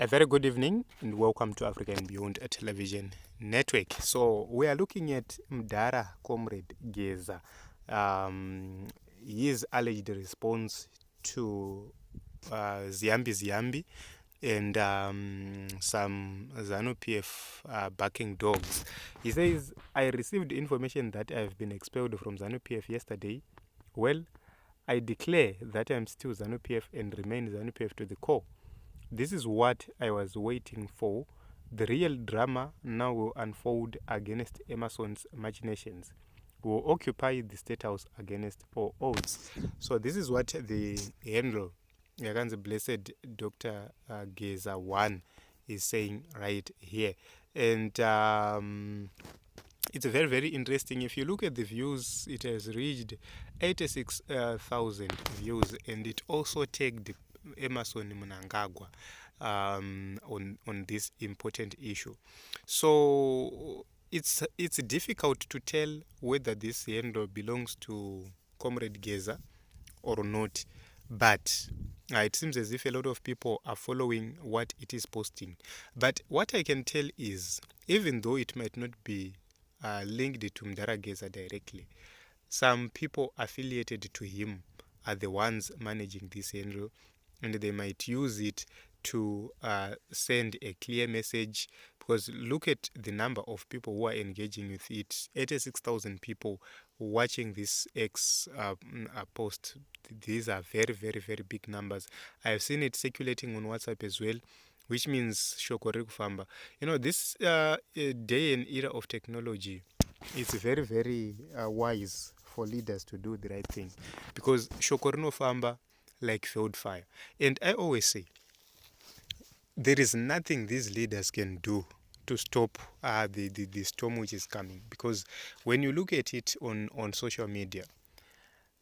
A very good evening and welcome to Africa and Beyond Television Network. So we are looking at Mudhara Comrade GEZA. His alleged response to Ziyambi and some ZANU PF backing dogs. He says, I received information that I have been expelled from ZANU PF yesterday. Well, I declare that I am still ZANU PF and remain ZANU PF to the core. This is what I was waiting for. The real drama now will unfold against Emerson's machinations. We will occupy the State House against all odds. So this is what the handle, Yagan's Blessed Dr. GEZA 1 is saying right here. And it's very, very interesting. If you look at the views, it has reached 86,000 views, and it also tagged Ziyambi Mnangagwa on this important issue. So it's difficult to tell whether this handle belongs to Comrade GEZA or not, but it seems as if a lot of people are following what it is posting. But what I can tell is, even though it might not be linked to Mudhara GEZA directly, some people affiliated to him are the ones managing this handle, and they might use it to send a clear message, because look at the number of people who are engaging with it. 86,000 people watching this post. These are very, very, very big numbers. I have seen it circulating on WhatsApp as well, which means shokore kufamba. You know, this day and era of technology, it's very, very wise for leaders to do the right thing, because shokore no famba like field fire. And I always say, there is nothing these leaders can do to stop the storm which is coming, because when you look at it on social media,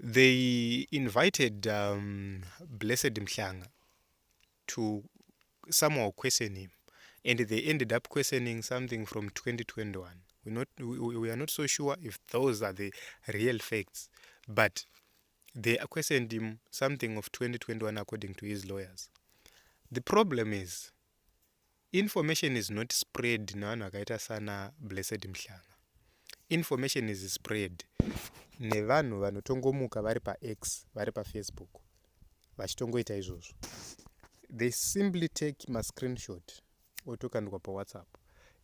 they invited Blessed Mnangagwa to somehow question him, and they ended up questioning something from 2021. We are not so sure if those are the real facts, but they questioned him something of 2021 according to his lawyers. The problem is, information is not spread na sana Blessed Mnangagwa. Information is spread nevanhu vanotongomuka vari paX, vari paFacebook, vachitongoita izvozvo. They simply take my screenshot otokandwa paWhatsApp,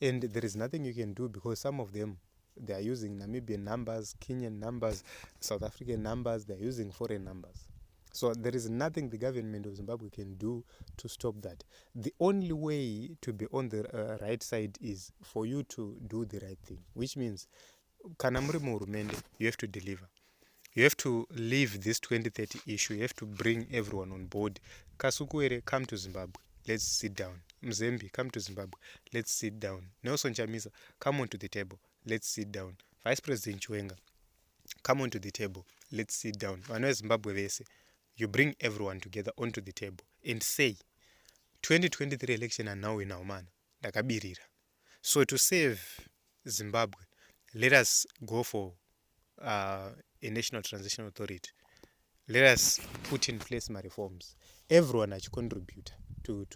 and there is nothing you can do, because some of them, they are using Namibian numbers, Kenyan numbers, South African numbers, they are using foreign numbers. So there is nothing the government of Zimbabwe can do to stop that. The only way to be on the right side is for you to do the right thing, which means, kana muri muhurumende, you have to deliver. You have to leave this 2030 issue. You have to bring everyone on board. Kasukuere, come to Zimbabwe. Let's sit down. Mzembi, come to Zimbabwe. Let's sit down. Nelson Chamisa, come onto the table. Let's sit down. Vice President Chiwenga, come onto the table. Let's sit down. Vana Zimbabwe vese, you bring everyone together onto the table and say, 2023 election are now in our man. Dakabirira. So to save Zimbabwe, let us go for a national transition authority. Let us put in place my reforms. Everyone has contribute to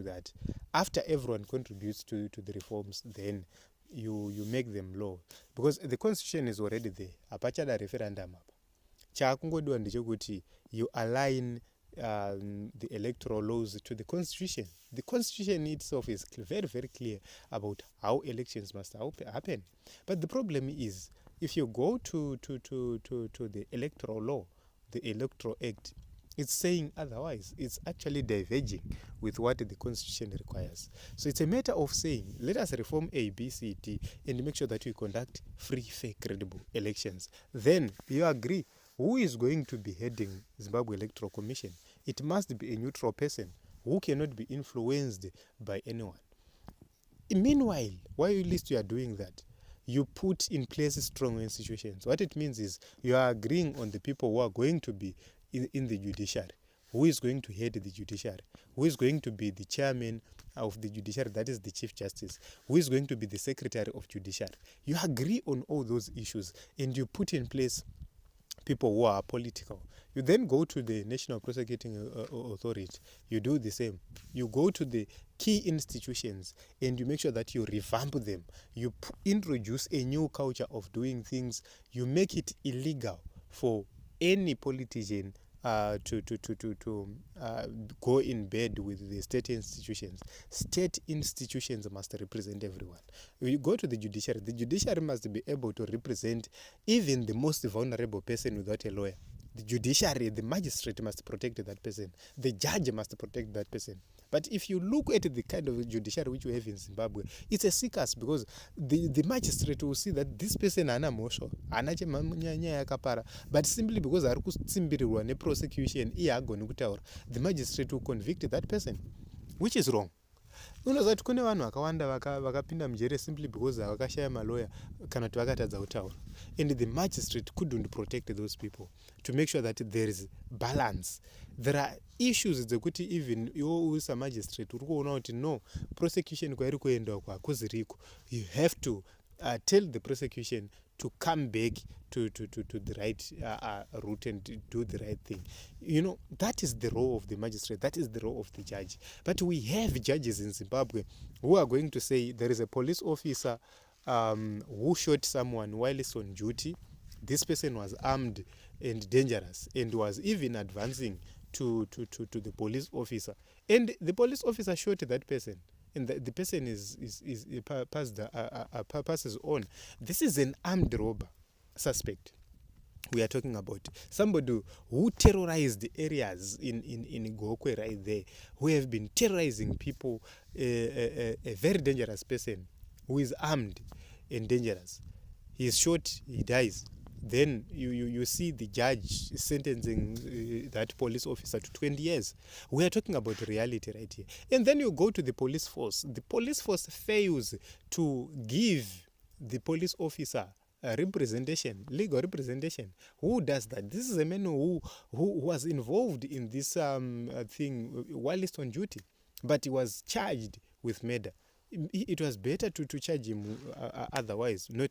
that. After everyone contributes to the reforms, then you make them law, because the constitution is already there. Apachada referendum. Chakungodwa ndechekuti you align the electoral laws to the constitution. The constitution itself is very, very clear about how elections must happen. But the problem is, if you go to the electoral law, the Electoral Act, it's saying otherwise. It's actually diverging with what the constitution requires. So it's a matter of saying, let us reform A, B, C, D, and make sure that we conduct free, fair, credible elections. Then you agree, who is going to be heading Zimbabwe Electoral Commission? It must be a neutral person who cannot be influenced by anyone. Meanwhile, while you are doing that, you put in place strong institutions. What it means is, you are agreeing on the people who are going to be in the judiciary. Who is going to head the judiciary? Who is going to be the chairman of the judiciary, that is the Chief Justice? Who is going to be the Secretary of Judiciary? You agree on all those issues, and you put in place people who are political. You then go to the National Prosecuting Authority. You do the same. You go to the key institutions and you make sure that you revamp them. You introduce a new culture of doing things. You make it illegal for any politician to go in bed with the state institutions. State institutions must represent everyone. You go to the judiciary. The judiciary must be able to represent even the most vulnerable person without a lawyer. The judiciary, the magistrate must protect that person. The judge must protect that person. But if you look at the kind of judiciary which we have in Zimbabwe, it's a sickness, because the magistrate will see that this person ana mosho, ana nyaya yakapara, but simply because ari kusimbirirwa neprosecution iye agoni kutaura, the magistrate will convict that person, which is wrong. Unozati kune vanhu vakawanda vakapinda mujere simply because vakashaya maloya kana kuti vakatadza kutaura, and the magistrate couldn't protect those people to make sure that there is balance. There are issues dzekuti even iwo usa magistrate uri kuona kuti no, prosecution kwairi kuenda kwakuziriko, you have to tell the prosecution to come back to the right route and do the right thing. You know, that is the role of the magistrate, that is the role of the judge. But we have judges in Zimbabwe who are going to say there is a police officer who shot someone while he's on duty. This person was armed and dangerous and was even advancing to the police officer. And the police officer shot that person. And the person passes on. This is an armed robber suspect we are talking about. Somebody who terrorized areas in Gokwe right there, who have been terrorizing people, a very dangerous person who is armed and dangerous. He is shot, he dies. Then you see the judge sentencing that police officer to 20 years. We are talking about reality right here. And then you go to the police force. The police force fails to give the police officer a representation, legal representation. Who does that? This is a man who was involved in this thing while he's on duty, but he was charged with murder. It was better to charge him otherwise, not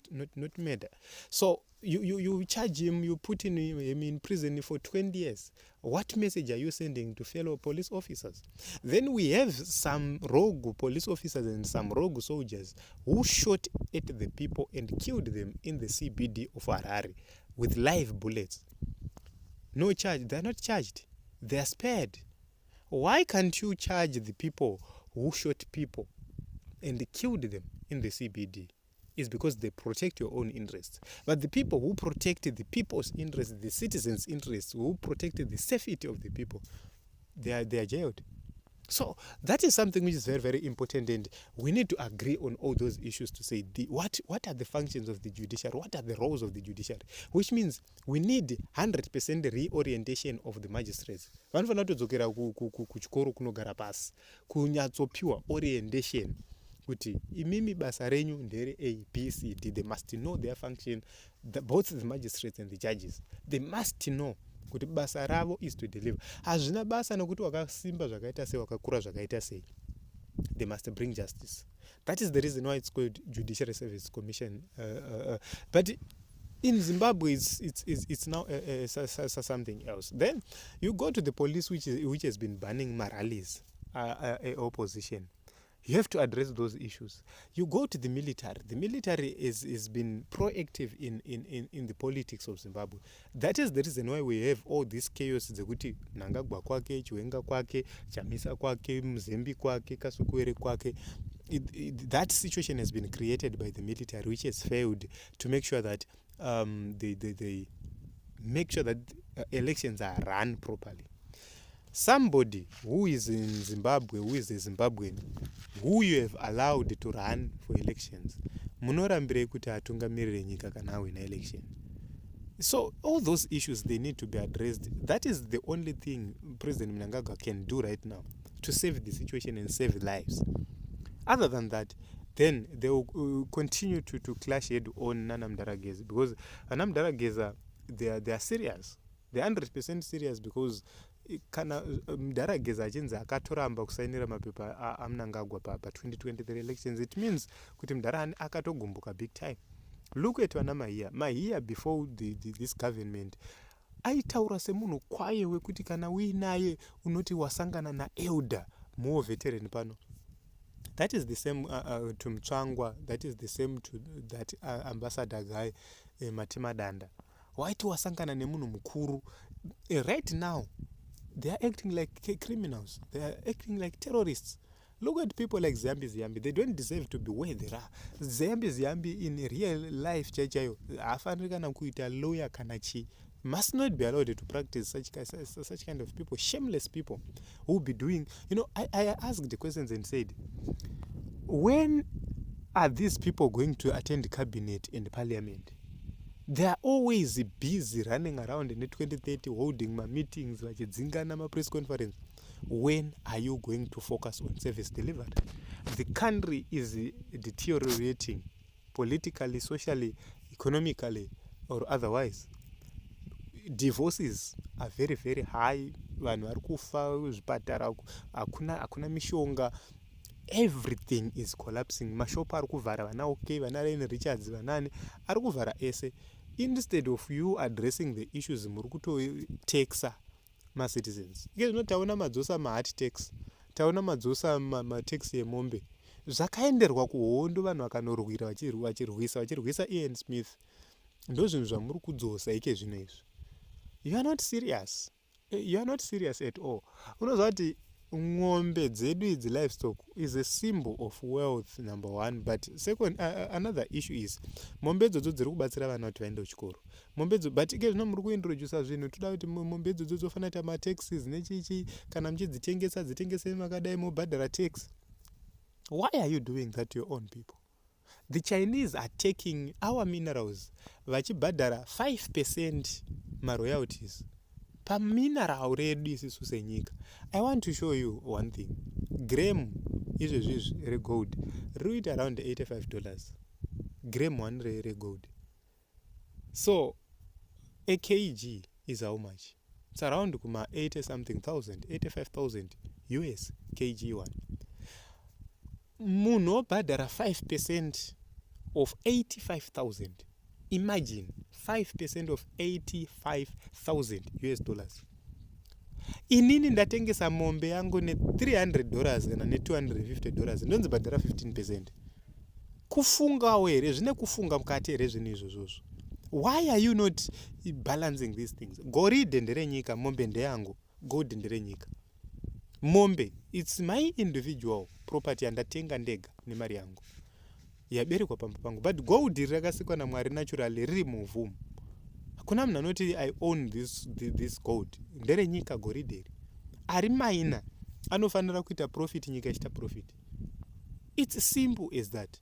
murder. So you charge him, you put him in prison for 20 years. What message are you sending to fellow police officers? Then we have some rogue police officers and some rogue soldiers who shot at the people and killed them in the CBD of Harare with live bullets. No charge. They are not charged. They are spared. Why can't you charge the people who shot people and killed them in the CBD? Is because they protect your own interests. But the people who protect the people's interests, the citizens' interests, who protect the safety of the people, they are jailed. So that is something which is very, very important, and we need to agree on all those issues to say what are the functions of the judiciary, what are the roles of the judiciary, which means we need 100% reorientation of the magistrates. Vanofanira kutodzokera kuchikoro kunogara pasi kunyatsopiwa orientation kuti imimi basa renyu ndere A, B, C, D. They must know their function, both the magistrates and the judges. They must know kuti basa ravo is to deliver. Hazvina basa nokuti wakasimba zvakaita sei, wakakura zvakaita sei. They must bring justice. That is the reason why it's called Judiciary Service Commission. But in Zimbabwe, it's now something else. Then you go to the police, which has been banning rallies, opposition. You have to address those issues. You go to the military. The military is been proactive in the politics of Zimbabwe. That is the reason why we have all this chaos. Zekuti Mnangagwa kwake, Chiwenga kwake, Chamisa kwake, Mzimbi kwake, Kasukuwere kwake. That situation has been created by the military, which has failed to make sure that they make sure that elections are run properly. Somebody who is in Zimbabwe, who is a Zimbabwean, who you have allowed to run for elections, munorambire kuti atungamirire nyika kana awina election. So all those issues, they need to be addressed. That is the only thing President Mnangagwa can do right now to save the situation and save lives. Other than that, then they will continue to clash head on Mudhara GEZA, because Mudhara GEZA, they are serious. They are 100% serious, because kana Mudhara GEZA achinzi akatoramba kusainira mapepa aMnangagwa pa 2023 elections, it means kuti Mudhara akatogumbuka big time. Look at Mahiya before this government. aitaura semunhu kwaye wekuti kana uinaye unoti wasangana naelder more veteran pano. That is the same to Mtsvangwa, that is the same to that ambassador guy Matima Danda. Waiti wasangana nemunhu mukuru. Right now they are acting like criminals, they are acting like terrorists. Look at people like Ziyambi. They don't deserve to be where they are. Ziyambi in real life chachayo afaniri kana kuita lawyer kana chi, must not be allowed to practice such kind of people, shameless people who will be doing, I asked the questions and said, when are these people going to attend cabinet and parliament? They are always busy running around in 2030 holding my meetings, my press conference. When are you going to focus on service delivery? The country is deteriorating politically, socially, economically, or otherwise. Divorces are very, very high. Vanhu vari kufa zvipatara, hakuna mishonga. Everything is collapsing. Mashopa ari kuvhara, vana okay, vana Rain Richards, vanani ari kuvhara ese. Instead of you addressing the issues, muri kutotexa ma-citizens. Ikezvino taona madzosa ma-heart tax, taona madzosa ma-tax yemombe. Zvakaenderwa kuhondo, vanhu vakanorwira vachirwisa Ian Smith. Ndo zvinhu zvamuri kudzosa ikezvino izvi. You are not serious. You are not serious at all. Unozwa kuti ng'ombe dzedu idzi, livestock is a symbol of wealth, number one. But second, another issue is mombe idzodzo dziri kubatsira vana kuti vaende kuchikoro. Mombe idzo, but ikezvino muri kuintroduce zvinhu, toda kuti mombe idzodzo dzofanira kuita ma-taxes nechichi, kana muchidzitengesa dzitengese makadai mobhadhara tax. Why are you doing that to your own people? The Chinese are taking our minerals, vachibhadhara 5% ma-royalties pamineral redu isisu senyika. I want to show you one thing. Gram izvezvi regold riri kuita around $85. Gram 1 regold. So a kg is how much? It's around kuma 80 something thousand, 85,000 US kg 1. Munhu obhadhara 5% of 85,000. Imagine 5% of 85,000 US dollars. Inini ndatengesa mombe yangu ne $300 kana ne $250. Ndonzi bhadhara 15%. Kufunga here, zvine kufunga mukati here zvinhu izvozvo. Why are you not balancing these things? Goridhe nderenyika, mombe ndeyangu, gold nderenyika. Mombe, it's my individual property andatenga ndega nemari yangu. Yaberekwa pamba pangu. But gold rakasikwa naMwari naturally riri muvhu. Hakuna munhu anoti I own this gold. Nderenyika goridhe. Ari maina anofanira kuita profit, nyika ichita profit. It's simple as that.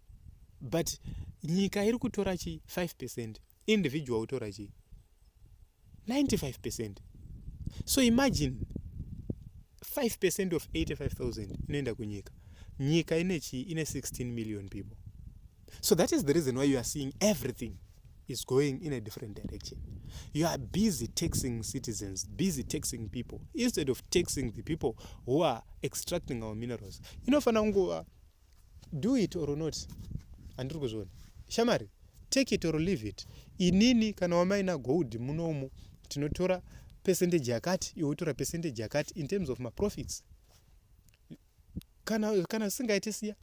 But nyika iri kutora chi 5%, individual utora chi 95%. So imagine 5% of 85,000 inoenda kunyika. Nyika ine 16 million people. So that is the reason why you are seeing everything is going in a different direction. You are busy taxing citizens, busy taxing people, instead of taxing the people who are extracting our minerals. Fanangu, do it or not. Andrukuzone. Shamari, take it or leave it. Inini kana wamaina gold munomu tinotora percentage yakati, yotora percentage yakati in terms of my profits. Kana singaite siya.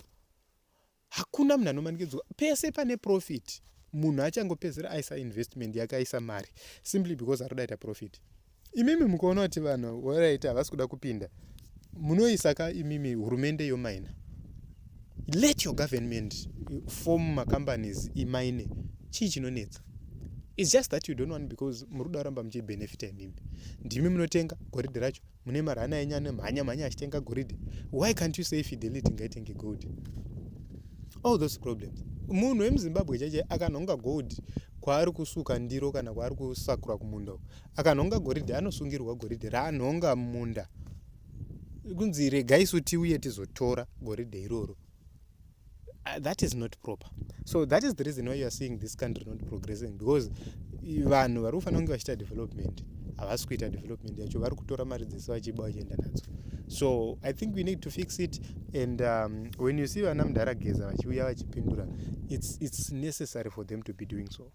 Hakuna munhu anomanikidzwa pese pane profit. Munhu achangopedzera aisa investment yakaisa mari simply because arikudaita profit. Imimi mukaona kuti vanhu waraita havasi kuda kupinda, munoisaka imimi hurumende yomaina. Let your government form companies imaine. Chii chinonetsa? It's just that you don't want, because muruda ramba mchi benefit imimi. Ndimi munotenga goridhe racho, mune marana enyane mhanya achitenga goridhe. Why can't you say Fidelity ngaitenge gold? All those problems. Munhu wemuZimbabwe chache akanonga gold kwaari kusuka ndiro kana kwaari kusakura kumunda, akanonga goridhe anosungirwa goridhe raanonga munda. Kunzi regai su tiuye tizotora goridhe iroro. That is not proper. So that is the reason why you are seeing this country not progressing, because vanhu vari kufanira kunge vachiita development havasi kuita development yacho, vari kutora mari dzese vachiba vachienda nadzo. So I think we need to fix it, and when you see vana Mudhara GEZA vachiuya vachipindura, it's necessary for them to be doing so.